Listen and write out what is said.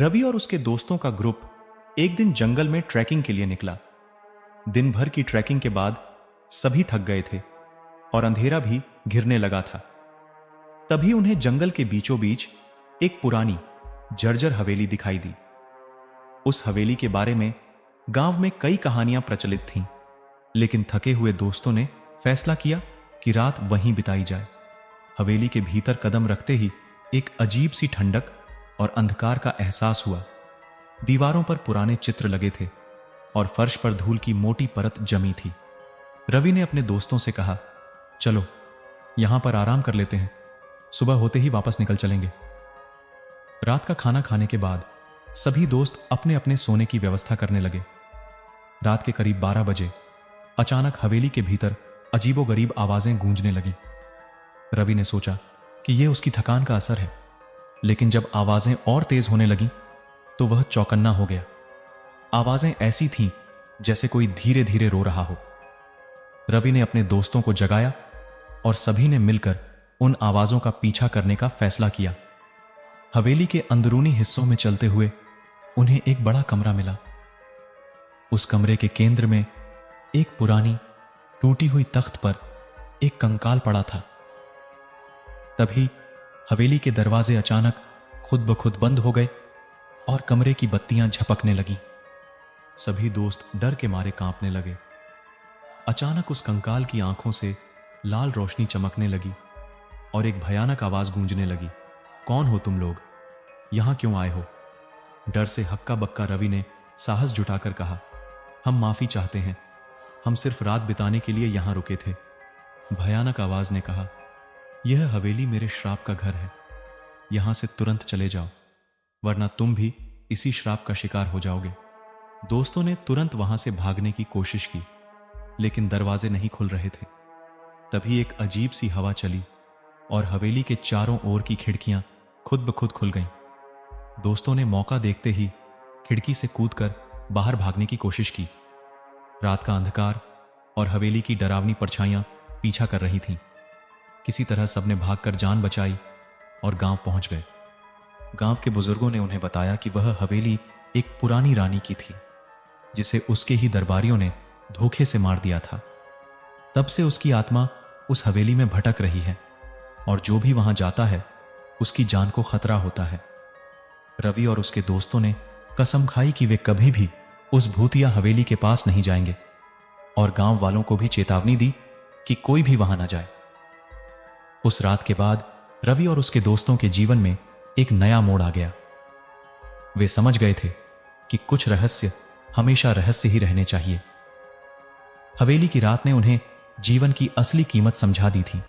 रवि और उसके दोस्तों का ग्रुप एक दिन जंगल में ट्रैकिंग के लिए निकला। दिन भर की ट्रैकिंग के बाद सभी थक गए थे और अंधेरा भी घिरने लगा था। तभी उन्हें जंगल के बीचों बीच एक पुरानी जर्जर हवेली दिखाई दी। उस हवेली के बारे में गांव में कई कहानियां प्रचलित थीं, लेकिन थके हुए दोस्तों ने फैसला किया कि रात वहीं बिताई जाए। हवेली के भीतर कदम रखते ही एक अजीब सी ठंडक और अंधकार का एहसास हुआ। दीवारों पर पुराने चित्र लगे थे और फर्श पर धूल की मोटी परत जमी थी। रवि ने अपने दोस्तों से कहा, चलो यहां पर आराम कर लेते हैं, सुबह होते ही वापस निकल चलेंगे। रात का खाना खाने के बाद सभी दोस्त अपने अपने सोने की व्यवस्था करने लगे। रात के करीब 12 बजे अचानक हवेली के भीतर अजीबोगरीब आवाजें गूंजने लगीं। रवि ने सोचा कि यह उसकी थकान का असर है, लेकिन जब आवाजें और तेज होने लगीं तो वह चौकन्ना हो गया। आवाजें ऐसी थीं जैसे कोई धीरे धीरे रो रहा हो। रवि ने अपने दोस्तों को जगाया और सभी ने मिलकर उन आवाजों का पीछा करने का फैसला किया। हवेली के अंदरूनी हिस्सों में चलते हुए उन्हें एक बड़ा कमरा मिला। उस कमरे के केंद्र में एक पुरानी टूटी हुई तख्त पर एक कंकाल पड़ा था। तभी हवेली के दरवाजे अचानक खुद ब खुद बंद हो गए और कमरे की बत्तियां झपकने लगीं। सभी दोस्त डर के मारे कांपने लगे। अचानक उस कंकाल की आंखों से लाल रोशनी चमकने लगी और एक भयानक आवाज गूंजने लगी, कौन हो तुम लोग? यहां क्यों आए हो? डर से हक्का बक्का रवि ने साहस जुटाकर कहा, हम माफी चाहते हैं, हम सिर्फ रात बिताने के लिए यहां रुके थे। भयानक आवाज ने कहा, यह हवेली मेरे श्राप का घर है, यहां से तुरंत चले जाओ, वरना तुम भी इसी श्राप का शिकार हो जाओगे। दोस्तों ने तुरंत वहां से भागने की कोशिश की, लेकिन दरवाजे नहीं खुल रहे थे। तभी एक अजीब सी हवा चली और हवेली के चारों ओर की खिड़कियां खुद ब खुद खुल गईं। दोस्तों ने मौका देखते ही खिड़की से कूदकर बाहर भागने की कोशिश की। रात का अंधकार और हवेली की डरावनी परछाइयां पीछा कर रही थीं। किसी तरह सबने भागकर जान बचाई और गांव पहुंच गए। गांव के बुजुर्गों ने उन्हें बताया कि वह हवेली एक पुरानी रानी की थी, जिसे उसके ही दरबारियों ने धोखे से मार दिया था। तब से उसकी आत्मा उस हवेली में भटक रही है और जो भी वहां जाता है उसकी जान को खतरा होता है। रवि और उसके दोस्तों ने कसम खाई कि वे कभी भी उस भूतिया हवेली के पास नहीं जाएंगे और गांव वालों को भी चेतावनी दी कि कोई भी वहां ना जाए। उस रात के बाद रवि और उसके दोस्तों के जीवन में एक नया मोड़ आ गया। वे समझ गए थे कि कुछ रहस्य हमेशा रहस्य ही रहने चाहिए। हवेली की रात ने उन्हें जीवन की असली कीमत समझा दी थी।